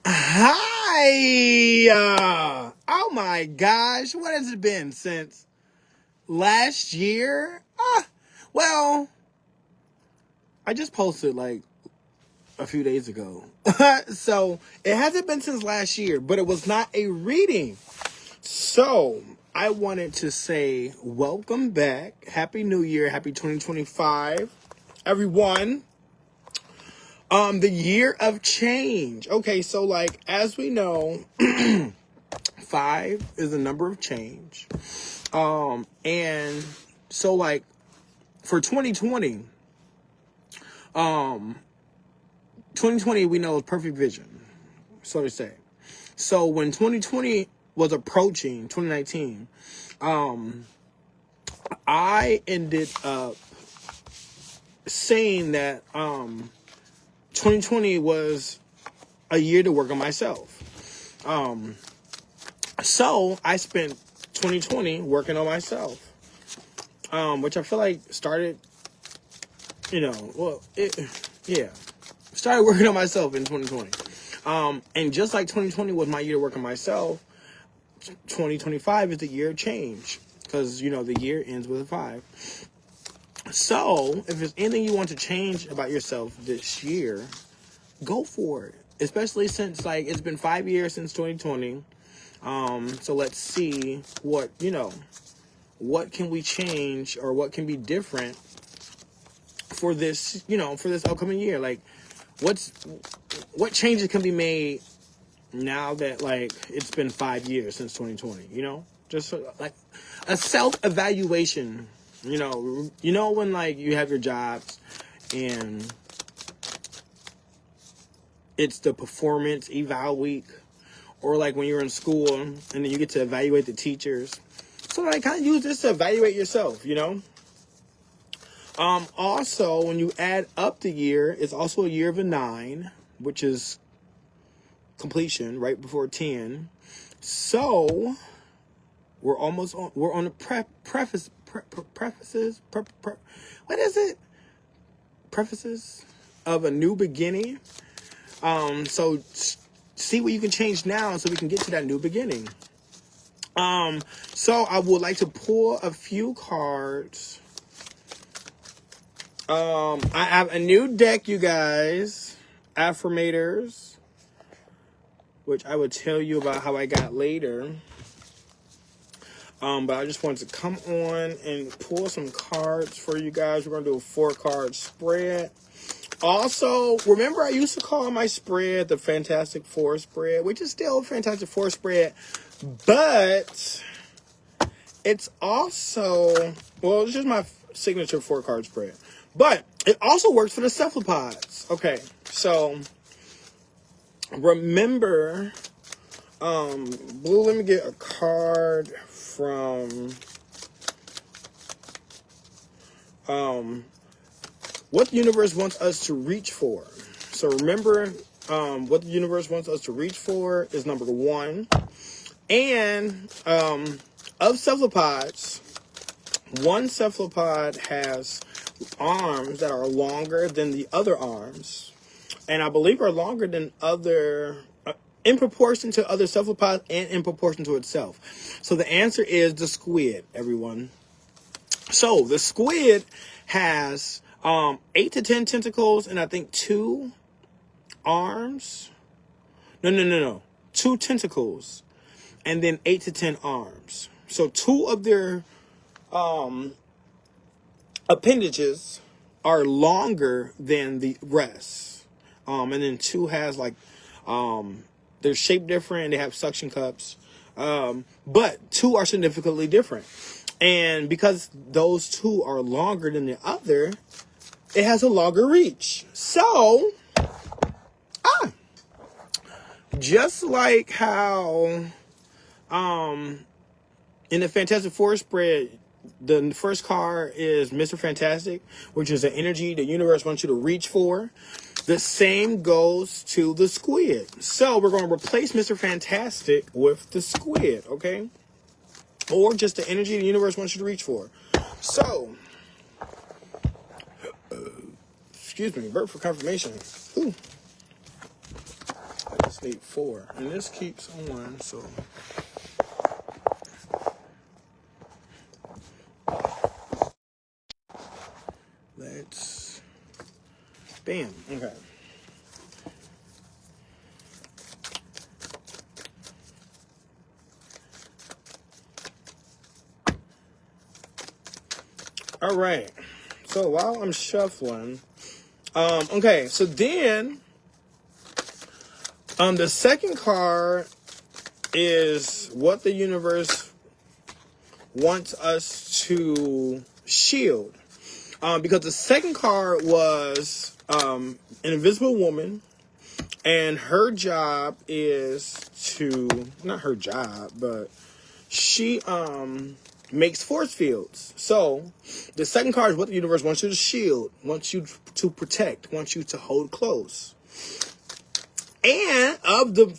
Hi! Oh my gosh, what has it been since last year? Well, I just posted like a few days ago. So it hasn't been since last year, but it was not a reading. So I wanted to say welcome back. Happy New Year. Happy 2025. Everyone. The year of change. Okay, so like as we know, 5 is a number of change. And so like for 2020 we know is perfect vision, so to say. So when 2020 was approaching 2019, I ended up saying that 2020 was a year to work on myself. So I spent 2020 working on myself, which I feel like started, started working on myself in 2020. And just like 2020 was my year to work on myself, 2025 is the year of change, because, the year ends with a 5. So if there's anything you want to change about yourself this year, go for it. Especially since like it's been 5 years since 2020. So let's see what can we change, or what can be different for this, for this upcoming year. Like what changes can be made now that like it's been 5 years since 2020, just like a self-evaluation, when like you have your jobs and it's the performance eval week, or like when you're in school and then you get to evaluate the teachers. So like kind of use this to evaluate yourself, Also, when you add up the year, it's also a year of a 9, which is completion, right before 10. So we're on the prefaces. What is it? Prefaces of a new beginning. So see what you can change now so we can get to that new beginning. So I would like to pull a few cards. I have a new deck, you guys. Affirmators, which I will tell you about how I got later. But I just wanted to come on and pull some cards for you guys. We're going to do a 4-card spread. Also, remember I used to call my spread the Fantastic Four spread, which is still a Fantastic Four spread, but it's also, it's just my signature 4-card spread, but it also works for the cephalopods. Okay, so remember, Blue, let me get a card from, what the universe wants us to reach for. So remember, what the universe wants us to reach for is number 1. And of cephalopods, one cephalopod has arms that are longer than the other arms, and I believe are longer than other, in proportion to other cephalopods and in proportion to itself. So the answer is the squid, everyone. So the squid has 8 to 10 tentacles, and I think 2 arms. No. 2 tentacles, and then 8 to 10 arms. So 2 of their appendages are longer than the rest. And then 2 has like, they're shaped different, and they have suction cups. But 2 are significantly different. And because those 2 are longer than the other, it has a longer reach. So, just like how, in the Fantastic Four spread, the first card is Mr. Fantastic, which is the energy the universe wants you to reach for. The same goes to the squid. So we're going to replace Mr. Fantastic with the squid, okay? Or just the energy the universe wants you to reach for. So, excuse me, burp for confirmation. Ooh. 8-4. And this keeps on, so. Let's. Bam. Okay. All right. So while I'm shuffling, okay. So then, the second card is what the universe wants us to shield. Because the second card was an invisible woman, and her job is to, not her job, but she makes force fields. So the second card is what the universe wants you to shield, wants you to protect, wants you to hold close. And of the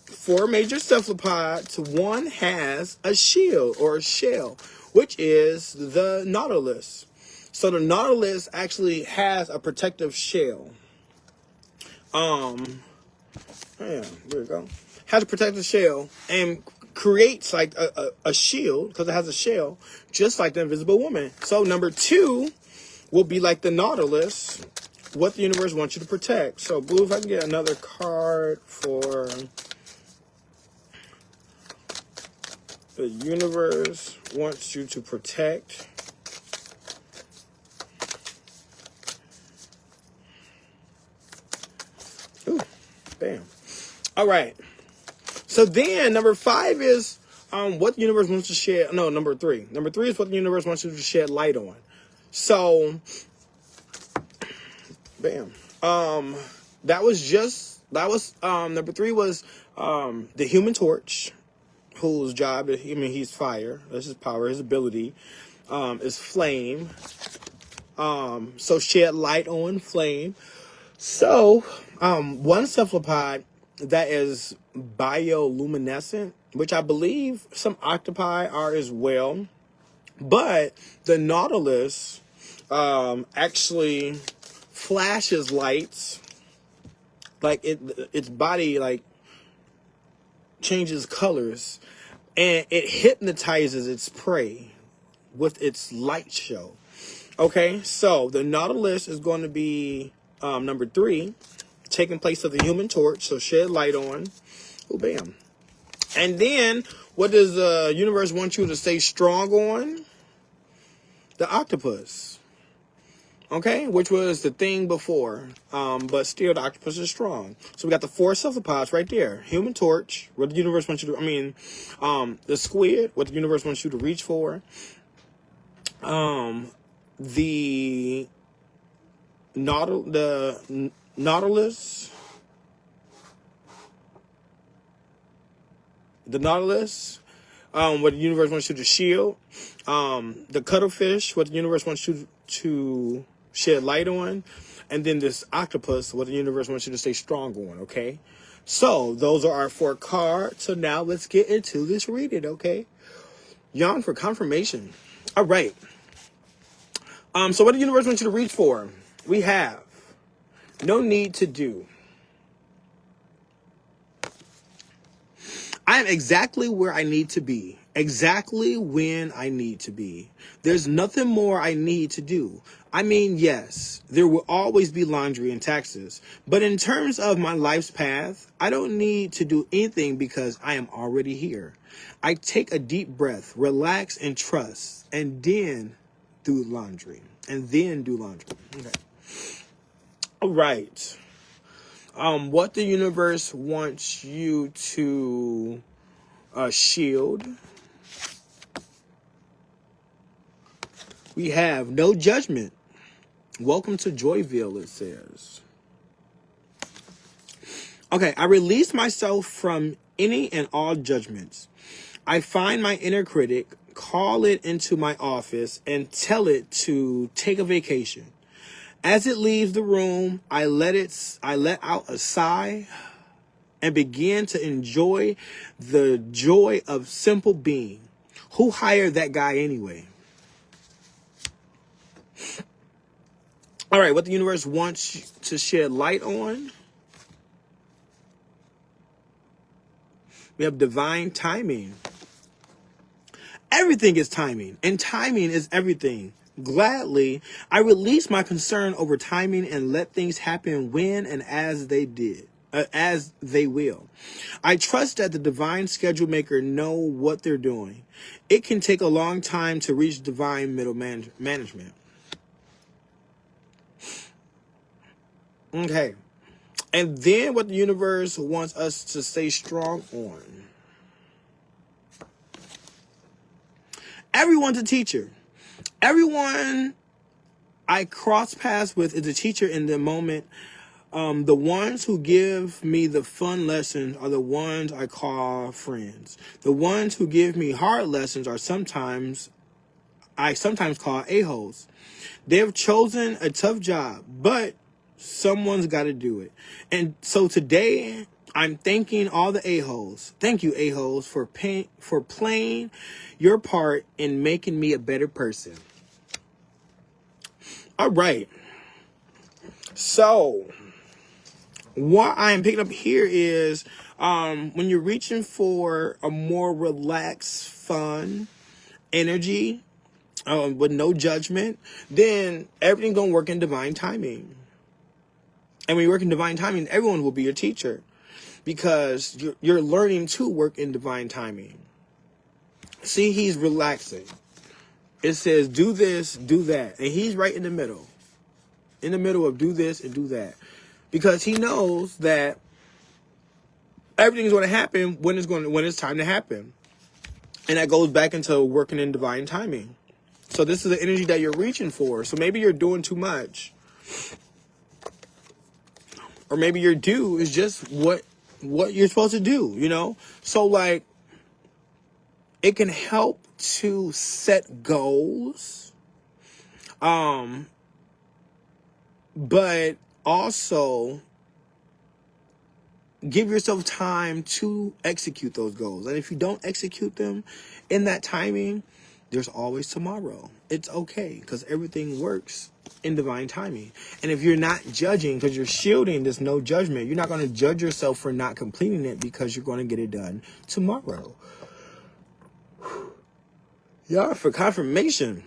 4 major cephalopods, one has a shield or a shell, which is the nautilus. So the nautilus actually has a protective shell. Yeah, there we go. Has a protective shell and creates like a shield because it has a shell, just like the invisible woman. So number 2 will be like the nautilus, what the universe wants you to protect. So blue, if I can get another card for the universe wants you to protect. Ooh, bam. All right. So then number 5 is what the universe wants to shed. No, number 3. Number 3 is what the universe wants you to shed light on. So, bam. That was number 3 was the Human Torch, whose job is, he's fire. That's his power. His ability is flame. So shed light on flame. So, one cephalopod that is bioluminescent, which I believe some octopi are as well, but the nautilus actually flashes lights, like its body like changes colors, and it hypnotizes its prey with its light show. Okay, so the nautilus is going to be number 3, taking place of the Human Torch, so shed light on. Oh, bam. And then, what does the universe want you to stay strong on? The octopus. Okay, which was the thing before, but still the octopus is strong. So we got the 4 cephalopods right there. Human Torch, what the universe wants you to, the squid, what the universe wants you to reach for. The nautilus, what the universe wants you to shield. The cuttlefish, what the universe wants you to shed light on. And then this octopus, what the universe wants you to stay strong on, okay? So, those are our 4 cards. So now let's get into this reading, okay? Yawn for confirmation. All right. So what the universe wants you to reach for? We have no need to do. I am exactly where I need to be, exactly when I need to be. There's nothing more I need to do. I mean, yes, there will always be laundry and taxes, but in terms of my life's path, I don't need to do anything because I am already here. I take a deep breath, relax, and trust, and then do laundry. Okay. All right. What the universe wants you to shield. We have no judgment. Welcome to Joyville, it says. Okay, I release myself from any and all judgments. I find my inner critic, call it into my office, and tell it to take a vacation. As it leaves the room, I let out a sigh and begin to enjoy the joy of simple being. Who hired that guy anyway? All right, what the universe wants to shed light on. We have divine timing. Everything is timing, and timing is everything. Gladly, I release my concern over timing and let things happen when and as they will. I trust that the divine schedule maker know what they're doing. It can take a long time to reach divine middle management. Okay. And then what the universe wants us to stay strong on. Everyone's a teacher. Everyone I cross paths with is a teacher in the moment. The ones who give me the fun lessons are the ones I call friends. The ones who give me hard lessons are sometimes call a-holes. They've chosen a tough job, but someone's got to do it. And so today, I'm thanking all the a-holes. Thank you, a-holes, for playing your part in making me a better person. All right. So, what I am picking up here is when you're reaching for a more relaxed, fun energy with no judgment, then everything's going to work in divine timing. And when you work in divine timing, everyone will be your teacher because you're learning to work in divine timing. See, he's relaxing. It says, do this, do that. And he's right in the middle of do this and do that. Because he knows that everything's going to happen when it's time to happen. And that goes back into working in divine timing. So this is the energy that you're reaching for. So maybe you're doing too much. Or maybe your due is just what you're supposed to do, you know? So like, it can help to set goals. But also give yourself time to execute those goals. And if you don't execute them in that timing, there's always tomorrow. It's okay because everything works in divine timing. And if you're not judging, because you're shielding this no judgment, you're not going to judge yourself for not completing it because you're going to get it done tomorrow. Yeah, for confirmation.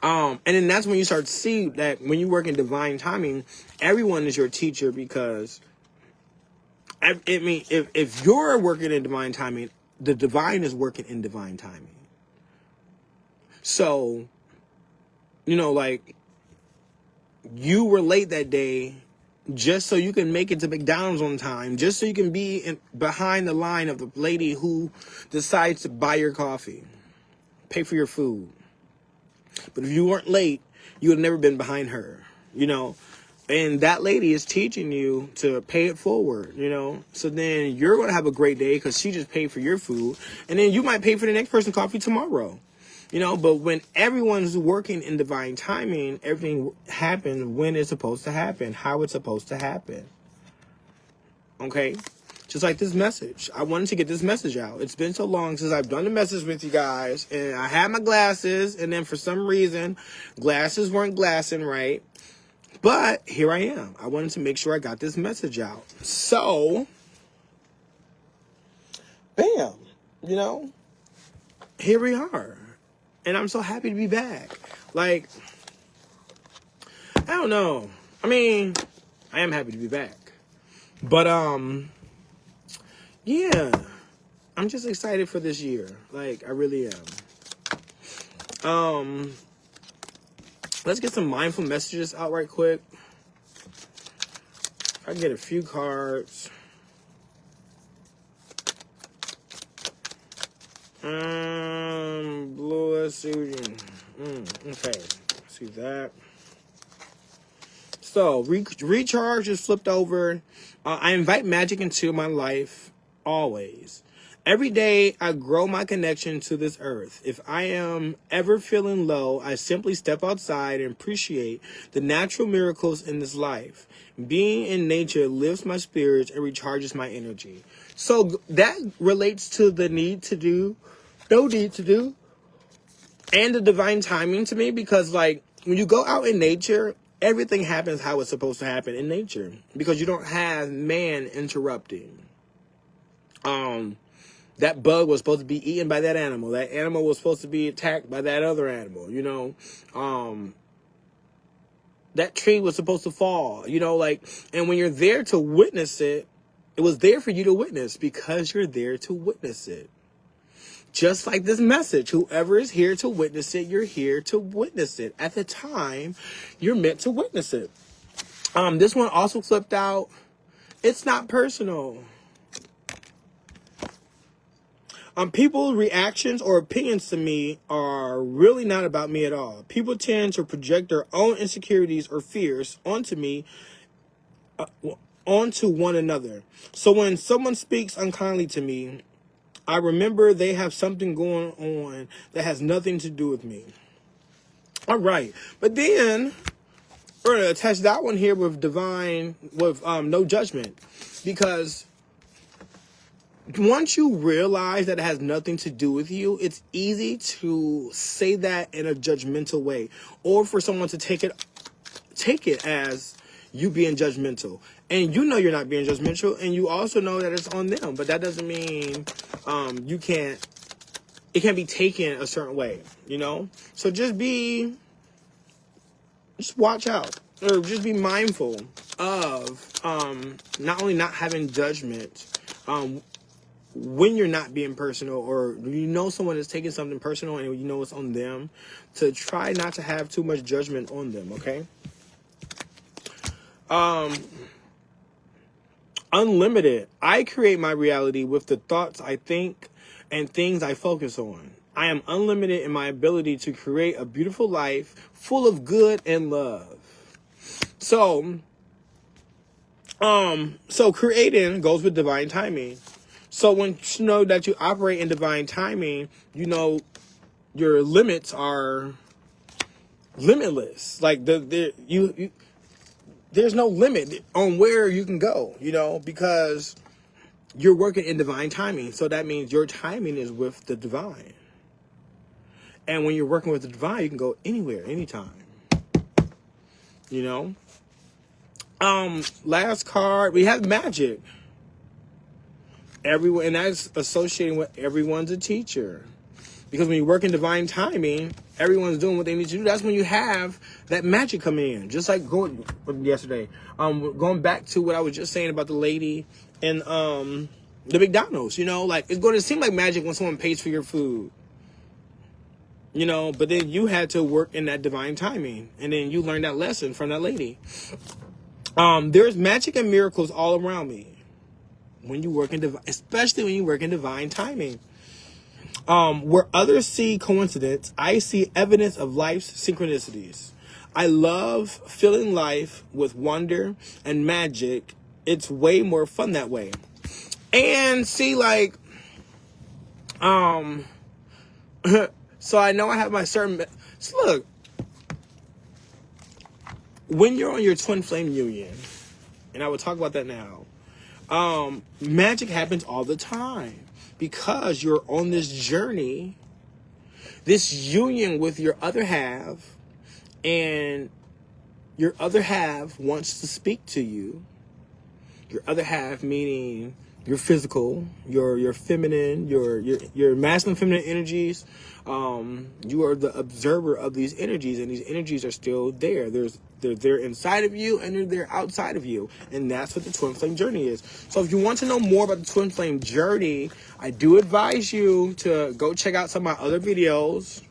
And then that's when you start to see that when you work in divine timing, everyone is your teacher because, I mean, if you're working in divine timing, the divine is working in divine timing. So, you know, like, you were late that day just so you can make it to McDonald's on time, just so you can be behind the line of the lady who decides to buy your coffee, pay for your food. But if you weren't late, you would have never been behind her, you know. And that lady is teaching you to pay it forward, you know. So then you're going to have a great day because she just paid for your food. And then you might pay for the next person's coffee tomorrow, you know. But when everyone's working in divine timing, everything happens when it's supposed to happen, how it's supposed to happen. Okay? Just like this message. I wanted to get this message out. It's been so long since I've done the message with you guys. And I had my glasses. And then for some reason, glasses weren't glassing right. But here I am. I wanted to make sure I got this message out. So, bam. You know, here we are. And I'm so happy to be back. Like, I don't know. I mean, I am happy to be back. But, yeah, I'm just excited for this year. Like, I really am. Let's get some mindful messages out right quick. I can get a few cards. Blue, let's see. Okay, see that. So, recharge is flipped over. I invite magic into my life. Always. Every day, I grow my connection to this earth. If I am ever feeling low, I simply step outside and appreciate the natural miracles in this life. Being in nature lifts my spirits and recharges my energy. So that relates to the need to do, no need to do, and the divine timing to me because, like, when you go out in nature, everything happens how it's supposed to happen in nature because you don't have man interrupting. That bug was supposed to be eaten by that animal. That animal was supposed to be attacked by that other animal, you know. That tree was supposed to fall, you know, like, and when you're there to witness it, it was there for you to witness because you're there to witness it. Just like this message, whoever is here to witness it, you're here to witness it. At the time, you're meant to witness it. This one also flipped out. It's not personal. People's reactions or opinions to me are really not about me at all. People tend to project their own insecurities or fears onto me, onto one another. So when someone speaks unkindly to me, I remember they have something going on that has nothing to do with me. All right. But then we're going to attach that one here with no judgment, because once you realize that it has nothing to do with you, it's easy to say that in a judgmental way, or for someone to take it as you being judgmental. And you know you're not being judgmental, and you also know that it's on them. But that doesn't mean it can't be taken a certain way, you know? So just watch out, or just be mindful of not only not having judgment, when you're not being personal, or you know someone is taking something personal and you know it's on them, to try not to have too much judgment on them, okay? Unlimited. I create my reality with the thoughts I think and things I focus on. I am unlimited in my ability to create a beautiful life full of good and love. So creating goes with divine timing. So when you know that you operate in divine timing, you know your limits are limitless. Like there's no limit on where you can go, you know, because you're working in divine timing. So that means your timing is with the divine. And when you're working with the divine, you can go anywhere, anytime. You know? Last card, we have magic. Everyone, and that's associating with everyone's a teacher. Because when you work in divine timing, everyone's doing what they need to do. That's when you have that magic coming in. Just like going back to what I was just saying about the lady in the McDonald's, you know, like it's going to seem like magic when someone pays for your food. You know, but then you had to work in that divine timing, and then you learned that lesson from that lady. There's magic and miracles all around me when you work especially when you work in divine timing. Where others see coincidence, I see evidence of life's synchronicities. I love filling life with wonder and magic. It's way more fun that way. And see, like, so I know I have my certain. So look, when you're on your twin flame union, and I will talk about that now, magic happens all the time because you're on this journey, this union with your other half, and your other half wants to speak to you. Your other half meaning your physical, your feminine, your masculine, feminine energies. You are the observer of these energies, and these energies are still there. They're inside of you, and they're outside of you, and that's what the twin flame journey is. So if you want to know more about the twin flame journey, I do advise you to go check out some of my other videos,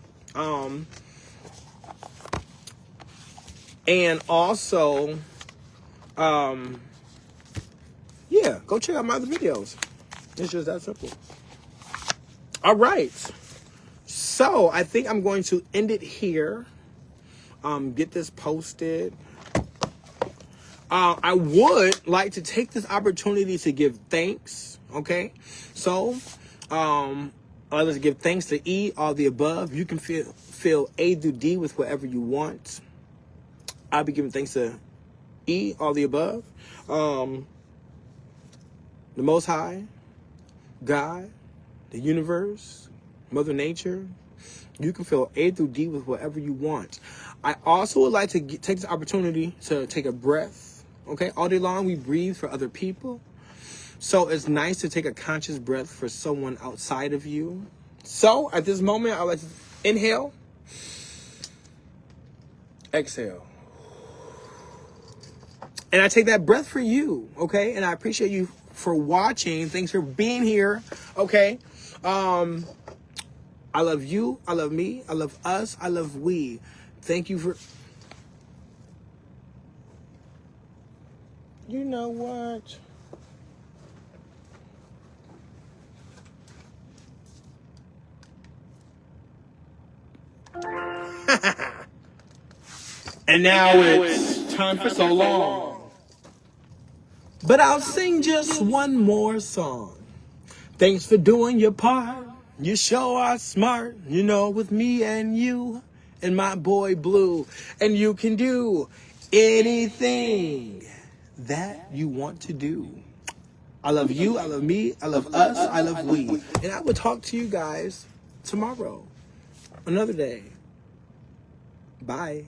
and also, yeah, go check out my other videos. It's just that simple. All right. So I think I'm going to end it here. Get this posted. I would like to take this opportunity to give thanks. Okay. So, let's give thanks to E, all the above. You can fill A through D with whatever you want. I'll be giving thanks to E, all the above. The Most High, God, the universe, Mother Nature. You can fill A through D with whatever you want. I also would like to take this opportunity to take a breath. Okay, all day long we breathe for other people. So it's nice to take a conscious breath for someone outside of you. So at this moment, I'll let you inhale, exhale. And I take that breath for you, okay? And I appreciate you for watching. Thanks for being here, okay? I love you. I love me. I love us. I love we. Thank you for... You know what? And now it's time for so long. But I'll sing just one more song. Thanks for doing your part. You sure are smart, you know, with me and you and my boy Blue. And you can do anything that you want to do. I love you, I love me, I love us, I love we. And I will talk to you guys tomorrow. Another day. Bye.